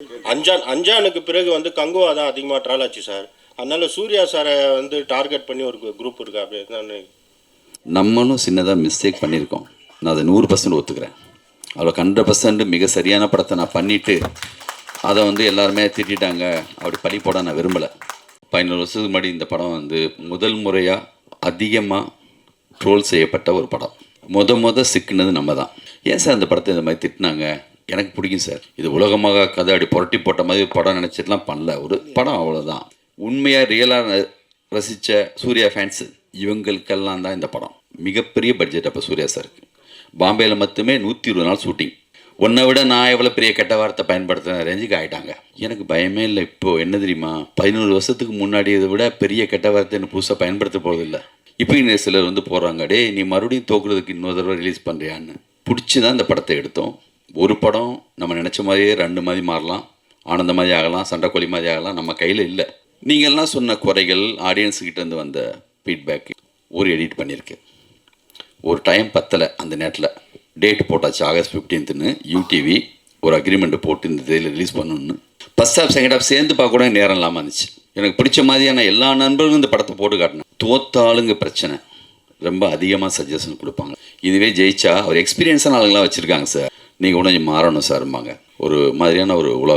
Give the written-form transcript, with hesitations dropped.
அஞ்சானுக்கு பிறகு வந்து கங்குவா தான் அதிகமாக ட்ராவல் ஆச்சு சார். அதனால சூர்யா சாரை வந்து டார்கெட் பண்ணி ஒரு குரூப் இருக்கா அப்படி? நம்மளும் சின்னதாக மிஸ்டேக் பண்ணியிருக்கோம். நான் அதை 100% ஒத்துக்கிறேன். அவ்வளோ 100% மிக சரியான படத்தை நான் பண்ணிவிட்டு அதை வந்து எல்லாருமே திட்டாங்க, அப்படி பழி போட நான் விரும்பலை. 15 வருஷத்துக்கு முன்னாடி இந்த படம் வந்து முதல் முறையாக அதிகமாக ட்ரோல் செய்யப்பட்ட ஒரு படம். சிக்குனது நம்ம தான். ஏன் சார் இந்த படத்தை இந்த மாதிரி திட்டினாங்க? எனக்கு பிடிக்கும் சார். இது உலகமாக கதை அப்படி புரட்டி போட்ட மாதிரி ஒரு படம் நினச்சிட்டுலாம் பண்ணல. ஒரு படம் அவ்வளோதான். உண்மையாக ரியலாக ரசித்த சூர்யா ஃபேன்ஸு இவங்களுக்கெல்லாம் தான் இந்த படம். மிகப்பெரிய பட்ஜெட் அப்போ சூர்யா சாருக்கு. பாம்பேயில் மட்டுமே 120 நாள் ஷூட்டிங். உன்னை விட நான் எவ்வளோ பெரிய கெட்ட வார்த்தை பயன்படுத்துகிற ரேஞ்சுக்கு ஆகிட்டாங்க. எனக்கு பயமே இல்லை. இப்போது என்ன தெரியுமா, 11 வருஷத்துக்கு முன்னாடி இதை விட பெரிய கெட்ட வார்த்தைன்னு புதுசாக பயன்படுத்த போகிறதில்ல. இப்போ இன்னும் சிலர் வந்து போடுறாங்க, டே நீ மறுபடியும் தோக்குறதுக்கு இன்னொரு தடவை ரிலீஸ் பண்ணுறியான்னு. பிடிச்சி தான் இந்த படத்தை எடுத்தோம். ஒரு படம் நம்ம நினச்ச மாதிரியே 2 மாதிரி மாறலாம், ஆனந்த மாதிரி ஆகலாம், சண்டைக்கோழி மாதிரி ஆகலாம், நம்ம கையில் இல்லை. நீங்கள்லாம் சொன்ன குறைகள், ஆடியன்ஸுக்கிட்டேருந்து வந்த ஃபீட்பேக் ஒரு எடிட் பண்ணியிருக்கேன். ஒரு டைம் பத்தலை, அந்த நேரத்தில் டேட் போட்டாச்சு ஆகஸ்ட் 15ன்னு. யூடிவி ஒரு அக்ரிமெண்ட்டு போட்டு இந்த தேதியில் ரிலீஸ் பண்ணணுன்னு. ஃபஸ்ட் ஹாஃப் செகண்ட் ஹாஃப் சேர்ந்து பார்க்க கூட நேரம் இல்லாமல் இருந்துச்சு. எனக்கு பிடிச்ச மாதிரியான எல்லா நண்பர்களும் இந்த படத்தை போட்டு காட்டினேன். தோத்தாளுங்க பிரச்சனை ரொம்ப அதிகமாக சஜஷன் கொடுப்பாங்க. இதுவே ஜெயிச்சா ஒரு எக்ஸ்பீரியன்ஸான ஆளுங்களாம் வச்சுருக்காங்க சார், நீங்கள் கூட கொஞ்சம் மாறணும் சார்பாங்க. ஒரு மாதிரியான ஒரு உலகம்.